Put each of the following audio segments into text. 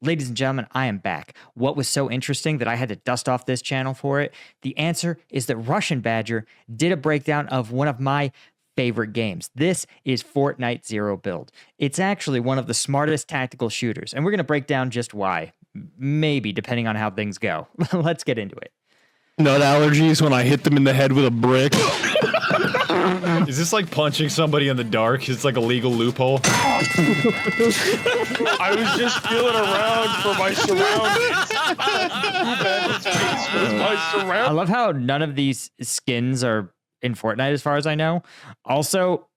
Ladies and gentlemen, I am back. What was so interesting that I had to dust off this channel for it? The answer is that Russian Badger did a breakdown of one of my favorite games. This is Fortnite Zero Build. It's actually one of the smartest tactical shooters, and we're going to break down just why. Maybe, depending on how things go. Let's get into it. Nut allergies when I hit them in the head with a brick. Is this like punching somebody in the dark? It's like a legal loophole. I was just feeling around for my surroundings. I love how none of these skins are in Fortnite as far as I know. Also,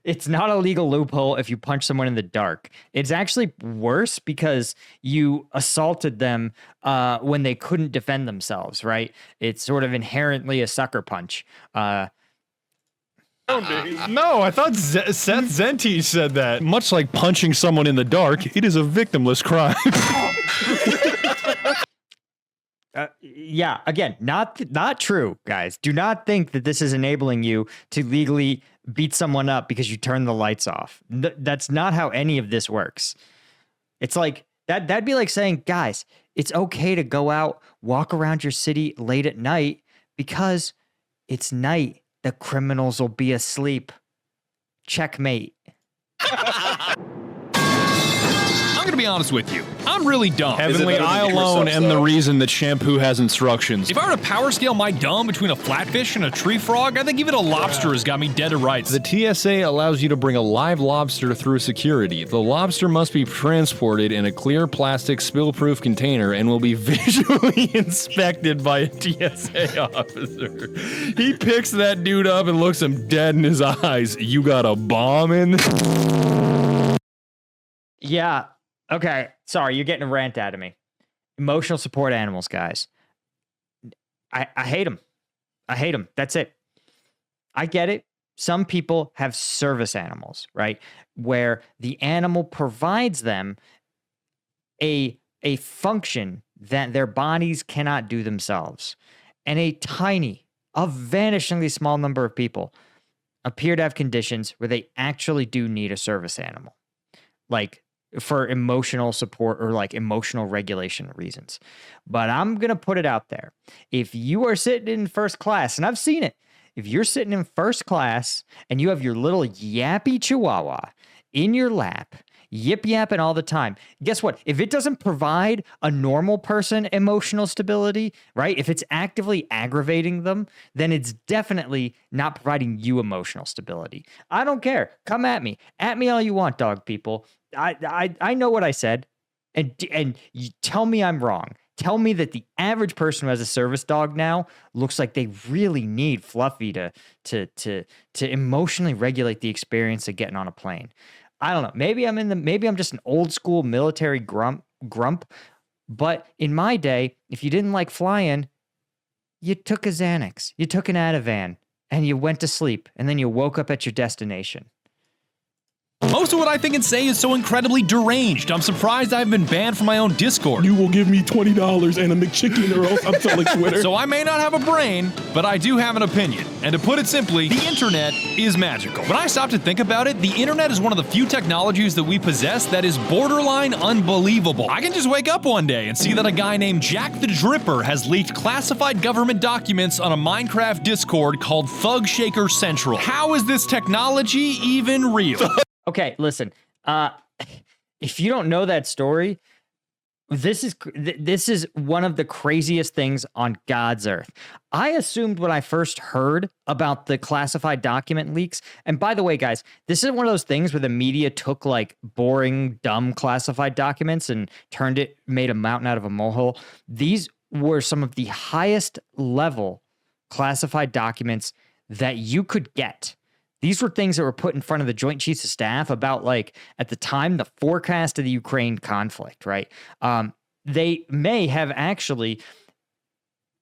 it's not a legal loophole if you punch someone in the dark. It's actually worse because you assaulted them when they couldn't defend themselves, right? It's sort of inherently a sucker punch. No, I thought Seth Zenti said that. Much like punching someone in the dark, it is a victimless crime. Yeah, again, not true, guys. Do not think that this is enabling you to legally beat someone up because you turn the lights off. That's not how any of this works. It's like that'd be like saying, guys, it's okay to go out, walk around your city late at night because it's night. The criminals will be asleep. Checkmate. I'm gonna be honest with you. I'm really dumb. Heavenly, I alone am the reason that shampoo has instructions. If I were to power scale my dumb between a flatfish and a tree frog, I think even a lobster has got me dead to rights. The TSA allows you to bring a live lobster through security. The lobster must be transported in a clear plastic spill-proof container and will be visually inspected by a TSA officer. He picks that dude up and looks him dead in his eyes. You got a bomb in? Yeah. Okay, sorry, you're getting a rant out of me. Emotional support animals, guys. I hate them. I hate them. That's it. I get it. Some people have service animals, right? Where the animal provides them a function that their bodies cannot do themselves. And a vanishingly small number of people appear to have conditions where they actually do need a service animal. Like, for emotional support or like emotional regulation reasons. But I'm going to put it out there. If you are sitting in first class, and I've seen it, if you're sitting in first class and you have your little yappy chihuahua in your lap, yip yapping all the time, guess what? If it doesn't provide a normal person emotional stability, right? If it's actively aggravating them, then it's definitely not providing you emotional stability. I don't care. Come at me. At me all you want, dog people. I know what I said, and you tell me I'm wrong. Tell me that the average person who has a service dog now looks like they really need Fluffy to emotionally regulate the experience of getting on a plane. I don't know. Maybe I'm just an old school military grump. But in my day, if you didn't like flying, you took a Xanax, you took an Ativan, and you went to sleep, and then you woke up at your destination. Most of what I think and say is so incredibly deranged. I'm surprised I've been banned from my own Discord. You will give me $20 and a McChicken or else I'm telling Twitter. So I may not have a brain, but I do have an opinion. And to put it simply, the internet is magical. When I stop to think about it, the internet is one of the few technologies that we possess that is borderline unbelievable. I can just wake up one day and see that a guy named Jack the Dripper has leaked classified government documents on a Minecraft Discord called Thug Shaker Central. How is this technology even real? Okay, listen. If you don't know that story, this is one of the craziest things on God's earth. I assumed when I first heard about the classified document leaks, and by the way, guys, this is one of those things where the media took like boring, dumb classified documents and made a mountain out of a molehill. These were some of the highest level classified documents that you could get. These were things that were put in front of the Joint Chiefs of Staff about, like, at the time, the forecast of the Ukraine conflict, right? They may have actually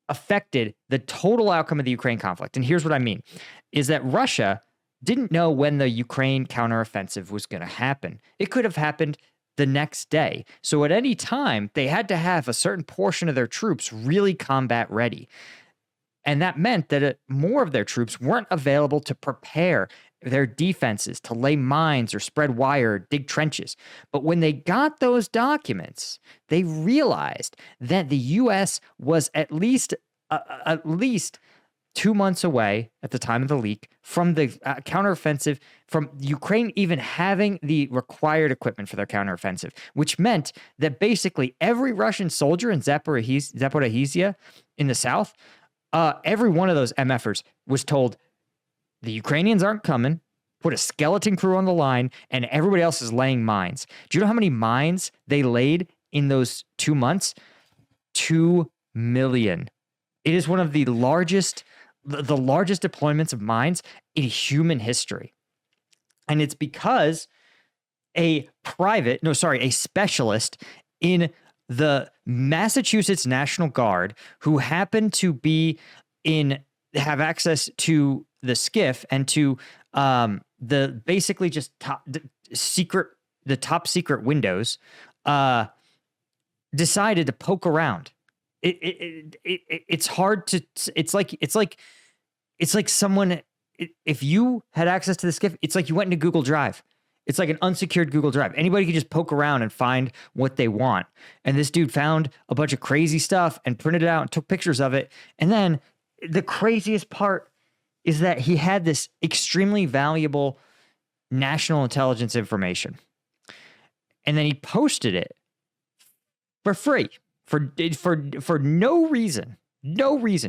affected the total outcome of the Ukraine conflict. And here's what I mean, is that Russia didn't know when the Ukraine counteroffensive was going to happen. It could have happened the next day. So at any time, they had to have a certain portion of their troops really combat ready. And that meant that more of their troops weren't available to prepare their defenses to lay mines or spread wire or dig trenches. But when they got those documents, they realized that the U.S. was at least 2 months away at the time of the leak from the counteroffensive, from Ukraine even having the required equipment for their counteroffensive, which meant that basically every Russian soldier in Zaporizhzhia in the south, every one of those MFers was told, the Ukrainians aren't coming, put a skeleton crew on the line, and everybody else is laying mines. Do you know how many mines they laid in those 2 months? 2 million. It is one of the largest deployments of mines in human history. And it's because a specialist in the Massachusetts National Guard who happened to have access to the skiff and to the basically just top secret windows, decided to poke around. It's hard to. It's like someone. If you had access to the skiff, it's like you went into Google Drive. It's like an unsecured Google Drive. Anybody can just poke around and find what they want. And this dude found a bunch of crazy stuff and printed it out and took pictures of it. And then the craziest part is that he had this extremely valuable national intelligence information. And then he posted it for free. For no reason,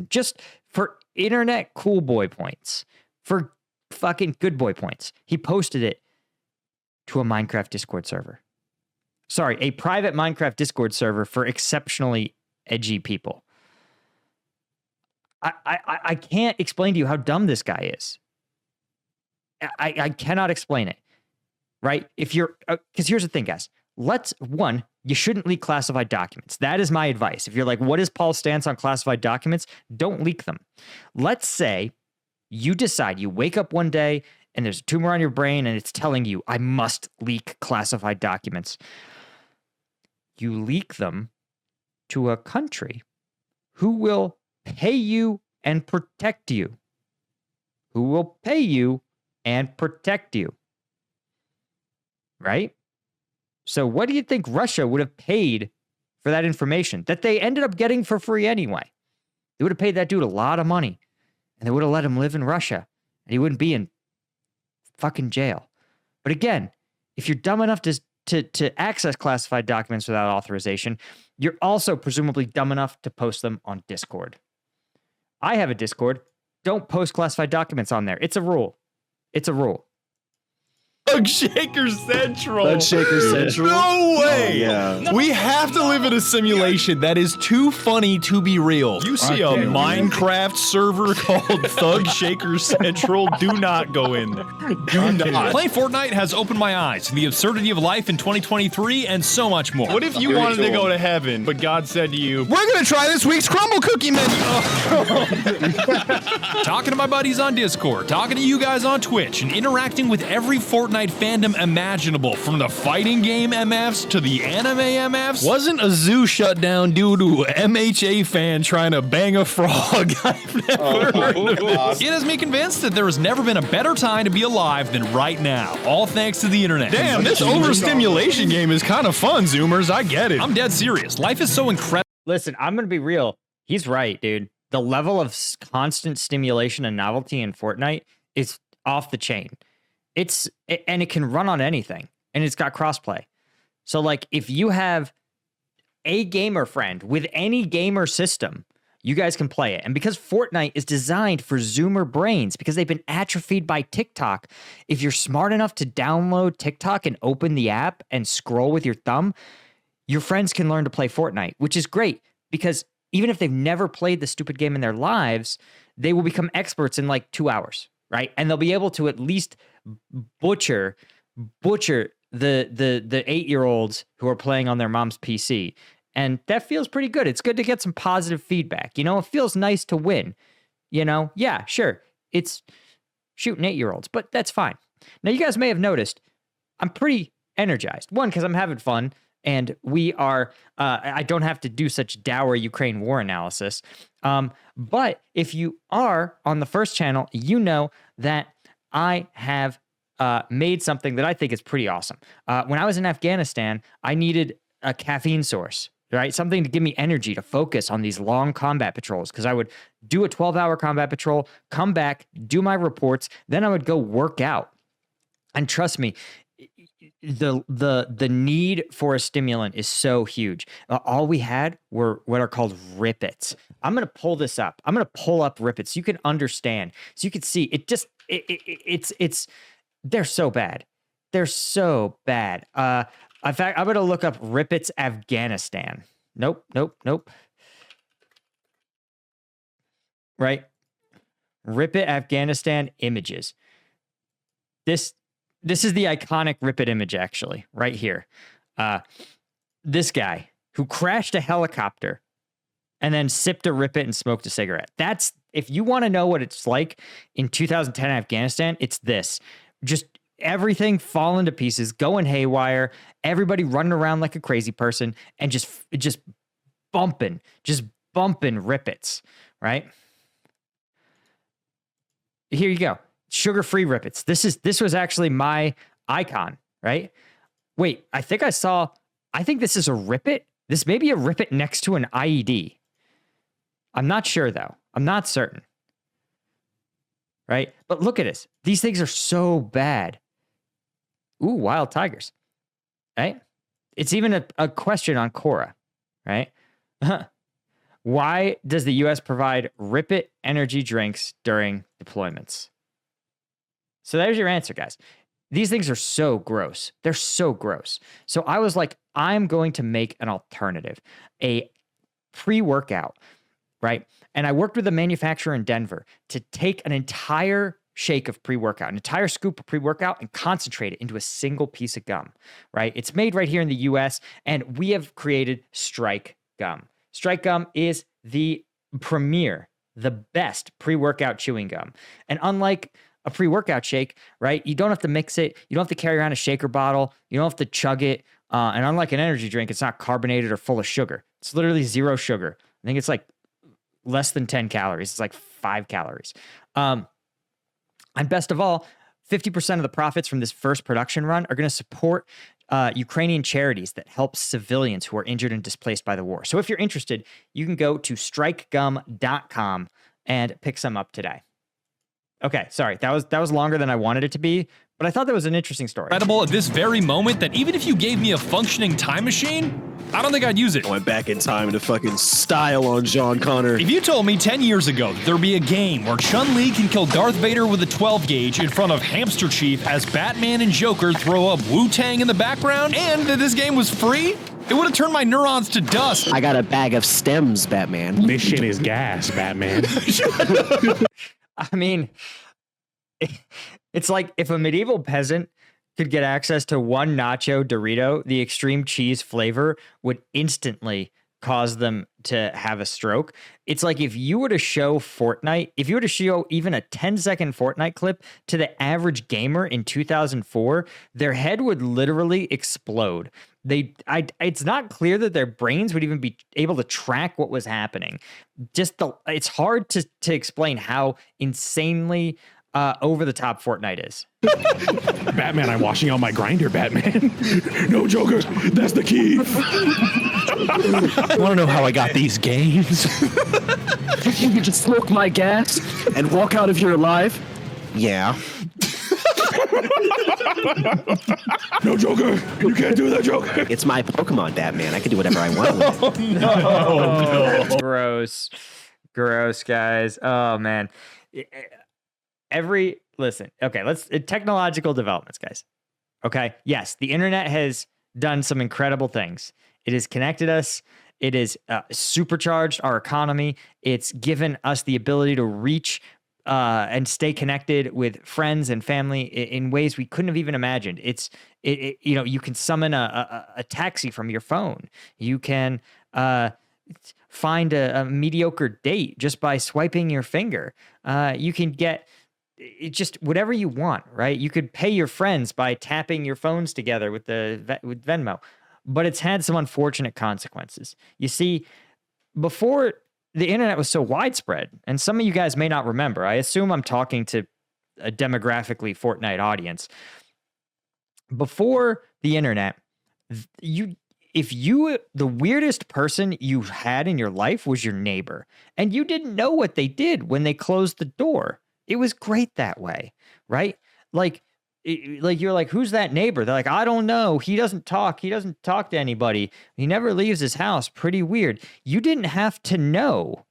just for internet cool boy points, for fucking good boy points. He posted it to a Minecraft Discord server. Sorry, a private Minecraft Discord server for exceptionally edgy people. I can't explain to you how dumb this guy is. I cannot explain it, right? If you're, because here's the thing, guys. You shouldn't leak classified documents. That is my advice. If you're like, what is Paul's stance on classified documents? Don't leak them. Let's say you decide, you wake up one day and there's a tumor on your brain and it's telling you, I must leak classified documents. You leak them to a country who will pay you and protect you. Who will pay you and protect you. Right? So what do you think Russia would have paid for that information that they ended up getting for free anyway? They would have paid that dude a lot of money, and they would have let him live in Russia, and he wouldn't be in fucking jail. But again, if you're dumb enough to access classified documents without authorization, you're also presumably dumb enough to post them on Discord. I have a Discord. Don't post classified documents on there. It's a rule. It's a rule. Thug Shaker Central. Thug Shaker Central. No way. Oh, yeah. We have to live in a simulation that is too funny to be real. You see a Minecraft server called Thug Shaker Central? Do not go in there. Do not. Playing Fortnite has opened my eyes to the absurdity of life in 2023 and so much more. What if you wanted to go to heaven, but God said to you, We're gonna try this week's crumble cookie menu. Talking to my buddies on Discord, talking to you guys on Twitch, and interacting with every Fortnite fandom imaginable, from the fighting game MFs to the anime MFs. Wasn't a zoo shut down due to an MHA fan trying to bang a frog? I've never heard of it. It has me convinced that there has never been a better time to be alive than right now, all thanks to the internet. Damn, this overstimulation game is kind of fun, Zoomers. I get it. I'm dead serious. Life is so incredible. Listen, I'm going to be real. He's right, dude. The level of constant stimulation and novelty in Fortnite is off the chain. And it can run on anything, and it's got crossplay. So like if you have a gamer friend with any gamer system, you guys can play it. And because Fortnite is designed for Zoomer brains, because they've been atrophied by TikTok, if you're smart enough to download TikTok and open the app and scroll with your thumb, your friends can learn to play Fortnite, which is great because even if they've never played the stupid game in their lives, they will become experts in like 2 hours, right? And they'll be able to at least butcher the 8-year-olds who are playing on their mom's PC. And that feels pretty good. It's good to get some positive feedback. You know, it feels nice to win. You know, yeah, sure. It's shooting 8-year-olds, but that's fine. Now, you guys may have noticed I'm pretty energized. One, because I'm having fun, and we are, I don't have to do such dour Ukraine war analysis. But if you are on the first channel, you know that I have made something that I think is pretty awesome. When I was in Afghanistan, I needed a caffeine source, right? Something to give me energy to focus on these long combat patrols, because I would do a 12-hour combat patrol, come back, do my reports, then I would go work out. And trust me, the need for a stimulant is so huge. All we had were what are called rippets. I'm going to pull this up. I'm going to pull up rippets so you can understand, so you can see it. Just it's they're so bad. They're so bad. In fact, I'm going to look up rippets Afghanistan. Nope. Right. Rippet Afghanistan images. This is the iconic Rippet image, actually, right here. This guy who crashed a helicopter and then sipped a Rippet and smoked a cigarette. That's, if you want to know what it's like in 2010 Afghanistan, it's this. Just everything falling to pieces, going haywire, everybody running around like a crazy person, and just bumping Rippets, right? Here you go. Sugar-free Rippets. This was actually my icon, right? Wait, I think this is a Rippet. This may be a Rippet next to an IED. I'm not sure, though. I'm not certain. Right? But look at this. These things are so bad. Ooh, wild tigers. Right? It's even a question on Quora, right? Why does the U.S. provide Rippet energy drinks during deployments? So there's your answer, guys. These things are so gross. They're so gross. So I was like, I'm going to make an alternative, a pre-workout, right? And I worked with a manufacturer in Denver to take an entire shake of pre-workout, an entire scoop of pre-workout, and concentrate it into a single piece of gum, right? It's made right here in the US, and we have created Strike Gum. Strike Gum is the premier, the best pre-workout chewing gum. And unlike a pre-workout shake, right? You don't have to mix it. You don't have to carry around a shaker bottle. You don't have to chug it. And unlike an energy drink, it's not carbonated or full of sugar. It's literally zero sugar. I think it's like less than 10 calories. It's like 5 calories. And best of all, 50% of the profits from this first production run are going to support Ukrainian charities that help civilians who are injured and displaced by the war. So if you're interested, you can go to strikegum.com and pick some up today. Okay, sorry. That was longer than I wanted it to be, but I thought that was an interesting story. Incredible at this very moment that even if you gave me a functioning time machine, I don't think I'd use it. I went back in time to fucking style on John Connor. If you told me 10 years ago that there'd be a game where Chun-Li can kill Darth Vader with a 12 gauge in front of Hamster Chief as Batman and Joker throw up Wu-Tang in the background, and that this game was free, it would have turned my neurons to dust. I got a bag of stems, Batman. This shit is gas, Batman. I mean, it's like if a medieval peasant could get access to one nacho Dorito, the extreme cheese flavor would instantly cause them to have a stroke. It's like if you were to show Fortnite, if you were to show even a 10-second Fortnite clip to the average gamer in 2004, their head would literally explode. It's not clear that their brains would even be able to track what was happening. It's hard to explain how insanely over the top Fortnite is. Batman, I'm washing out my grinder, Batman. No, Joker, that's the key. Want to know how I got these games? You can just smoke my gas and walk out of here alive? Yeah. No, Joker, you can't do that, Joker. It's my Pokemon, Batman. I can do whatever I want with it. No. Gross, guys. Oh, man. Listen, okay, technological developments, guys. Okay, yes, the internet has done some incredible things. It has connected us. It has supercharged our economy. It's given us the ability to reach and stay connected with friends and family in ways we couldn't have even imagined. You can summon a taxi from your phone. You can find a mediocre date just by swiping your finger. You can get just whatever you want, right? You could pay your friends by tapping your phones together with Venmo, but it's had some unfortunate consequences. You see, before the internet was so widespread, and some of you guys may not remember, I assume I'm talking to a demographically Fortnite audience. Before the internet, the weirdest person you had in your life was your neighbor, and you didn't know what they did when they closed the door. It was great that way, right? Like you're like, who's that neighbor? They're like, I don't know. He doesn't talk. He doesn't talk to anybody. He never leaves his house. Pretty weird. You didn't have to know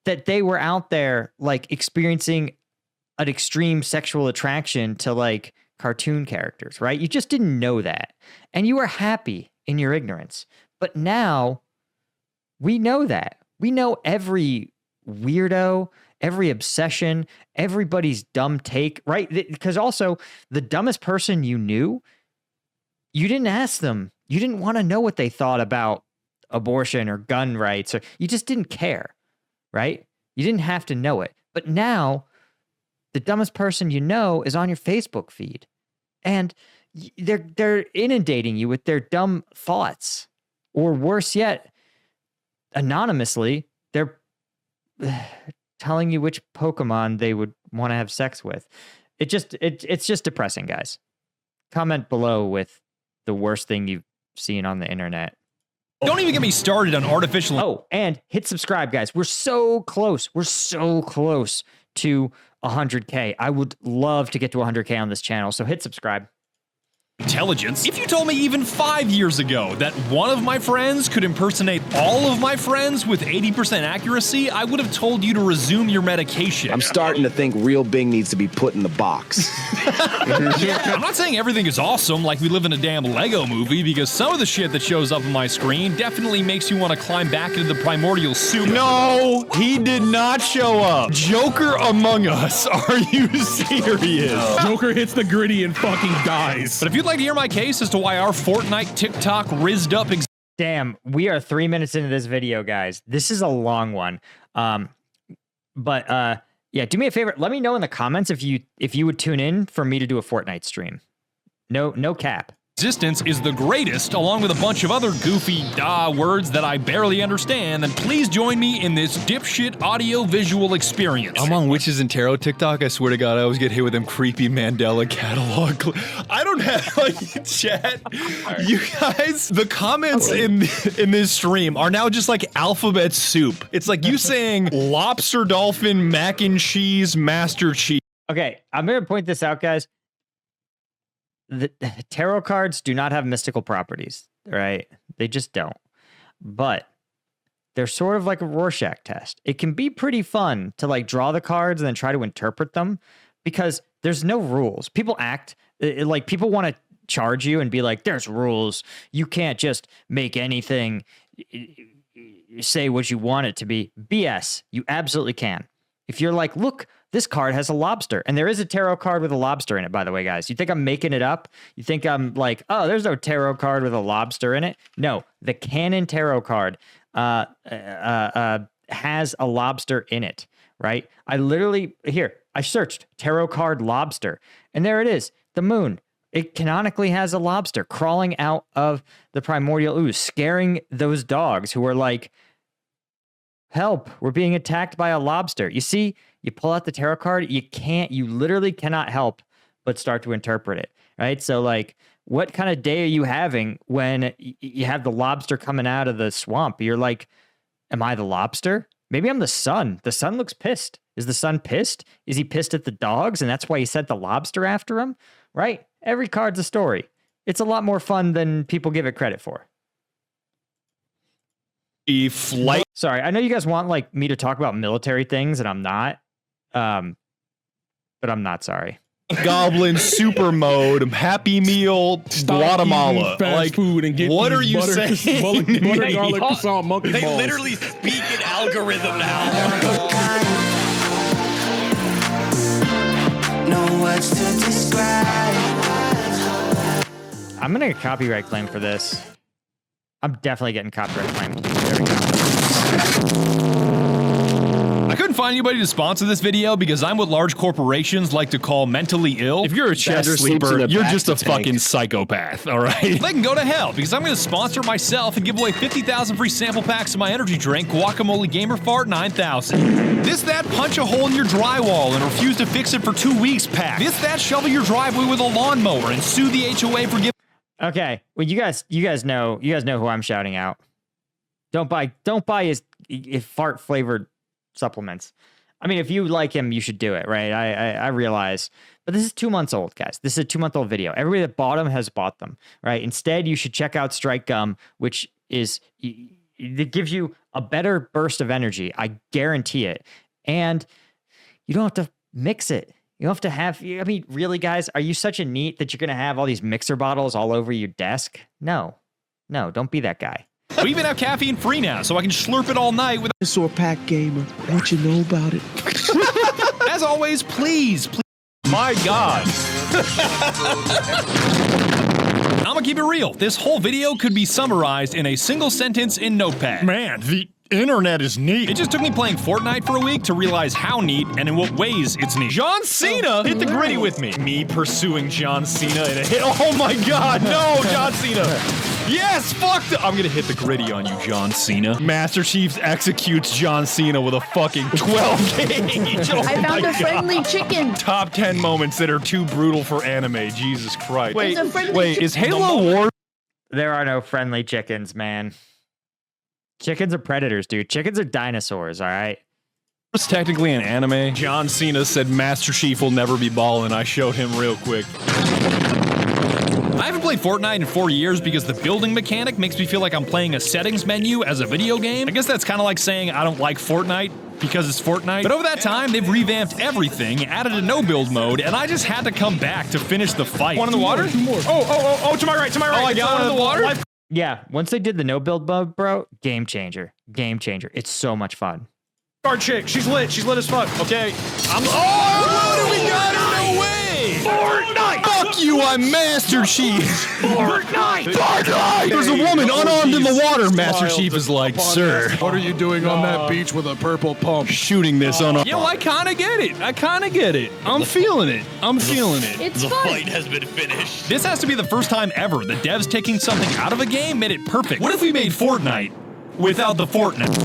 that they were out there like experiencing an extreme sexual attraction to like cartoon characters, right? You just didn't know that. And you were happy in your ignorance. But now we know that. We know every weirdo, every obsession, everybody's dumb take, right? Because also the dumbest person you knew, you didn't ask them. You didn't want to know what they thought about abortion or gun rights, or you just didn't care, right? You didn't have to know it. But now the dumbest person you know is on your Facebook feed, and they're inundating you with their dumb thoughts, or worse yet, anonymously, they're telling you which Pokemon they would want to have sex with. It's just depressing, guys. Comment below with the worst thing you've seen on the internet. Don't even get me started on artificial. Oh, and hit subscribe, guys. We're so close. We're so close to 100K. I would love to get to 100K on this channel, so hit subscribe. Intelligence. If you told me even 5 years ago that one of my friends could impersonate all of my friends with 80% accuracy, I would have told you to resume your medication. I'm starting to think Real Bing needs to be put in the box. I'm not saying everything is awesome like we live in a damn Lego movie, because some of the shit that shows up on my screen definitely makes you want to climb back into the primordial soup. No, he did not show up. Joker Among Us. Are you serious? Joker hits the gritty and fucking dies. But if you'd like to hear my case as to why our Fortnite TikTok rizzed up Damn, we are 3 minutes into this video, guys. This is a long one. Yeah, do me a favor. Let me know in the comments if you would tune in for me to do a Fortnite stream. No cap. existence is the greatest, along with a bunch of other goofy words that I barely understand, then please join me in this dipshit audio-visual experience. I'm on Witches and Tarot TikTok. I swear to God, I always get hit with them creepy Mandela catalog. I don't have, like, chat. You guys, the comments in this stream are now just like alphabet soup. It's like you saying lobster, dolphin, mac and cheese, master cheese. Okay, I'm going to point this out, guys. The tarot cards do not have mystical properties, right? They just don't. But they're sort of like a Rorschach test. It can be pretty fun to like draw the cards and then try to interpret them because there's no rules. People act like people want to charge you and be like, there's rules. You can't just make anything say what you want it to be. BS. You absolutely can. If you're like, look, this card has a lobster. And there is a tarot card with a lobster in it, by the way, guys. You think I'm making it up? You think I'm like, oh, there's no tarot card with a lobster in it? No, the canon tarot card has a lobster in it, right? I searched tarot card lobster, and there it is, the moon. It canonically has a lobster crawling out of the primordial ooze, scaring those dogs who are like, help, we're being attacked by a lobster. You see, you pull out the tarot card, you literally cannot help but start to interpret it, right? So like, what kind of day are you having when you have the lobster coming out of the swamp? You're like, am I the lobster? Maybe I'm the sun. The sun looks pissed. Is the sun pissed? Is he pissed at the dogs and that's why he sent the lobster after him, right? Every card's a story. It's a lot more fun than people give it credit for. Flight. Sorry, I know you guys want like me to talk about military things, and I'm not. But I'm not sorry. Goblin super mode, Happy Meal, Guatemala. Fast Like, food and get what are these you butter, saying? butter garlic croissant monkey They balls. literally speak in algorithm now. No words to describe. I'm gonna get copyright claim for this. I'm definitely getting copyright claimed. There we go. I couldn't find anybody to sponsor this video because I'm what large corporations like to call mentally ill. If you're a chest Bender sleeps in sleeper, a you're back just a tank. fucking psychopath, all right? They can go to hell because I'm going to sponsor myself and give away 50,000 free sample packs of my energy drink, Guacamole Gamer Fart 9000. This, that, punch a hole in your drywall and refuse to fix it for 2 weeks pack. This, that, shovel your driveway with a lawnmower and sue the HOA for giving. Okay, well, you guys know who I'm shouting out. Don't buy his fart flavored supplements. I mean, if you like him, you should do it, right? I realize, but this is 2 months old, guys. This is a 2-month-old video. Everybody that bought them has bought them, right? Instead, you should check out Strike Gum, which it gives you a better burst of energy. I guarantee it, and you don't have to mix it. You don't have to have. I mean, really, guys, are you such a neat that you're gonna have all these mixer bottles all over your desk? No, don't be that guy. We even have caffeine free now, so I can slurp it all night with. Dinosaur Pack Gamer, what you know about it? As always, please. My God. I'm gonna keep it real. This whole video could be summarized in a single sentence in Notepad. Man, the internet is neat. It just took me playing Fortnite for a week to realize how neat and in what ways it's neat. John Cena hit the gritty with me. Me pursuing John Cena in a hit. Oh my God, no, John Cena. Yes, fuck I'm gonna hit the gritty on you, John Cena. Master Chief executes John Cena with a fucking 12 gauge. Oh I found my a friendly God. chicken. Top 10 moments that are too brutal for anime. Jesus Christ. It's a friendly Is Halo War? There are no friendly chickens, man. Chickens are predators, dude. Chickens are dinosaurs, all right? It's technically an anime. John Cena said Master Chief will never be ballin'. I showed him real quick. I haven't played Fortnite in 4 years because the building mechanic makes me feel like I'm playing a settings menu as a video game. I guess that's kind of like saying I don't like Fortnite because it's Fortnite. But over that time, they've revamped everything, added a no-build mode, and I just had to come back to finish the fight. One in the water? Oh, to my right, to my right. Oh, I got one in the water? Yeah, once they did the no build mode, bro, game changer. Game changer. It's so much fun. Our chick, she's lit as fuck. Okay. Oh, we got her, no way! Fortnite! Fuck you, I'm Master Chief! Fortnite! There's a woman unarmed in the water. Master Chief is like, sir, What are you doing on that beach with a purple pump? shooting this on a... Yo, I kinda get it. I'm feeling it. It's The fun. fight has been finished. This has to be the first time ever the devs taking something out of a game made it perfect. What if we made Fortnite without the Fortnite?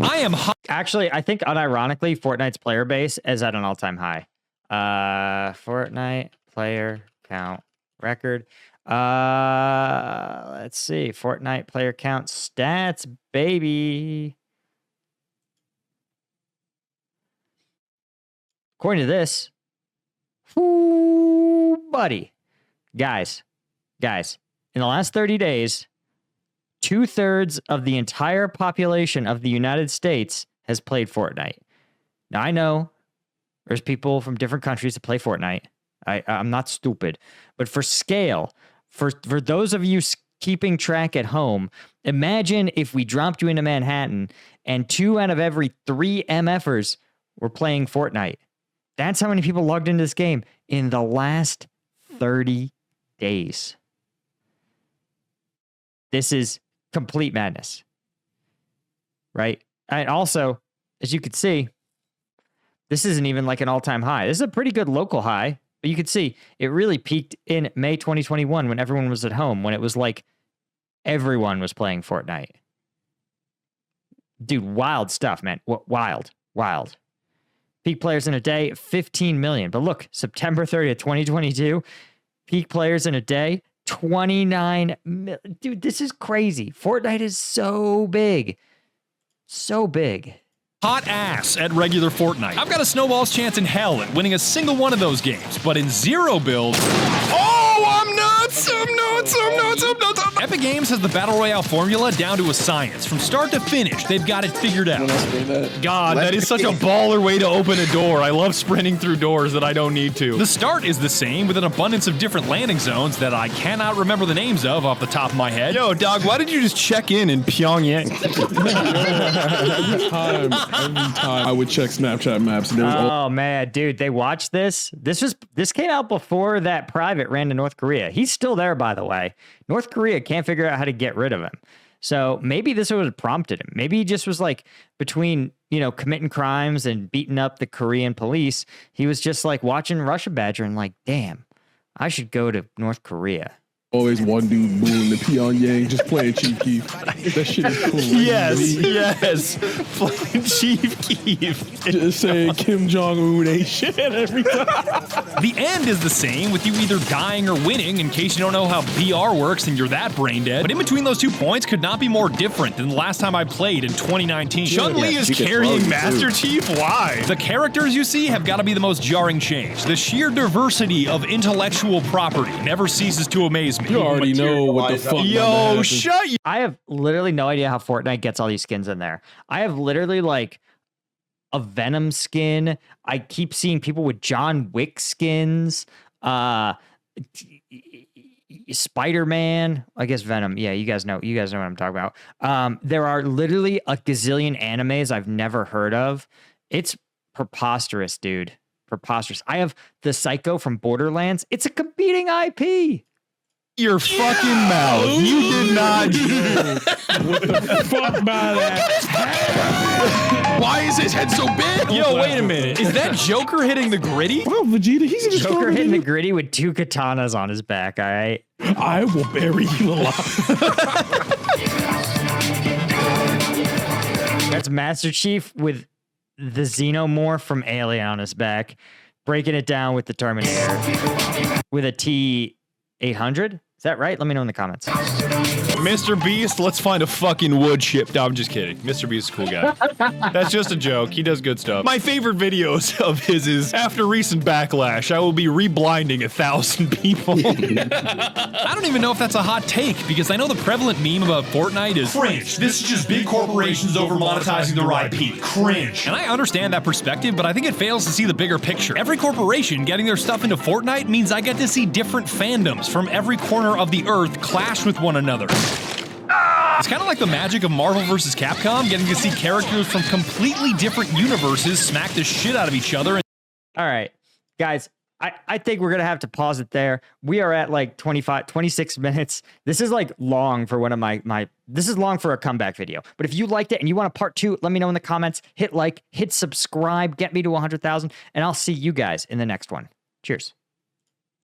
I am hot. Actually, I think unironically, Fortnite's player base is at an all-time high. Fortnite player count record. Let's see. Fortnite player count stats, baby. According to this, whoo, buddy. Guys, in the last 30 days, 2/3 of the entire population of the United States has played Fortnite. Now, I know there's people from different countries that play Fortnite. I'm not stupid. But for scale, for those of you keeping track at home, imagine if we dropped you into Manhattan and 2 out of every 3 MFers were playing Fortnite. That's how many people logged into this game in the last 30 days. This is complete madness. Right? And also, as you could see, this isn't even like an all-time high. This is a pretty good local high, but you could see it really peaked in May 2021 when everyone was at home, when it was like everyone was playing Fortnite. Dude, wild stuff, man. Wild. Peak players in a day, 15 million. But look, September 30th, 2022, peak players in a day, 29 million. Dude, this is crazy. Fortnite is so big. So big. Hot ass at regular Fortnite. I've got a snowball's chance in hell at winning a single one of those games, but in zero build. Oh, I'm nuts! Epic Games has the Battle Royale formula down to a science. From start to finish, they've got it figured out. God, that is such a baller way to open a door. I love sprinting through doors that I don't need to. The start is the same, with an abundance of different landing zones that I cannot remember the names of off the top of my head. Yo, dog, why did you just check in Pyongyang? Every time I would check Snapchat maps and there was Oh man, dude, they watched this. This came out before that private ran to North Korea. He's still there, by the way. North Korea can't figure out how to get rid of him. So maybe this would have prompted him. Maybe he just was like between, committing crimes and beating up the Korean police. He was just like watching Russia Badger and like, damn, I should go to North Korea. Always one dude booing the Pyongyang, just playing Chief Keef. That shit is cool. Yes. Playing Chief Keef. Just saying Kim Jong-un ain't shit every time. The end is the same, with you either dying or winning, in case you don't know how BR works and you're that brain dead. But in between those 2 points could not be more different than the last time I played in 2019. Chun-Li is carrying Master Chief? Why? The characters you see have got to be the most jarring change. The sheer diversity of intellectual property never ceases to amaze me. You already know what the fuck. Yo, shut you. I have literally no idea how Fortnite gets all these skins in there. I have literally like a Venom skin. I keep seeing people with John Wick skins. Spider-Man. I guess Venom. Yeah, you guys know what I'm talking about. There are literally a gazillion animes I've never heard of. It's preposterous, dude. Preposterous. I have the Psycho from Borderlands. It's a competing IP. Your fucking mouth. You did not. What the fuck by that? Why is his head so big? Yo, wait a minute. Is that Joker hitting the gritty? Well, Vegeta, he's even Joker stronger hitting than the gritty with 2 katanas on his back, all right? you. I will bury you alive. That's Master Chief with the Xenomorph from Alien on his back, breaking it down with the Terminator with a T-800. Is that right? Let me know in the comments. Mr. Beast, let's find a fucking wood chip. No, I'm just kidding. Mr. Beast is a cool guy. That's just a joke. He does good stuff. My favorite videos of his is, after recent backlash, I will be reblinding 1,000 people. I don't even know if that's a hot take, because I know the prevalent meme about Fortnite is Cringe. This is just big corporations over monetizing their IP. Cringe. and I understand that perspective, but I think it fails to see the bigger picture. Every corporation getting their stuff into Fortnite means I get to see different fandoms from every corner of the earth clash with one another. It's kind of like the magic of Marvel vs. Capcom, getting to see characters from completely different universes smack the shit out of each other. All right, guys, I think we're going to have to pause it there. We are at like 26 minutes. This is like long for one of this is long for a comeback video. But if you liked it and you want a part 2, let me know in the comments. Hit like, hit subscribe, get me to 100,000, and I'll see you guys in the next one. Cheers.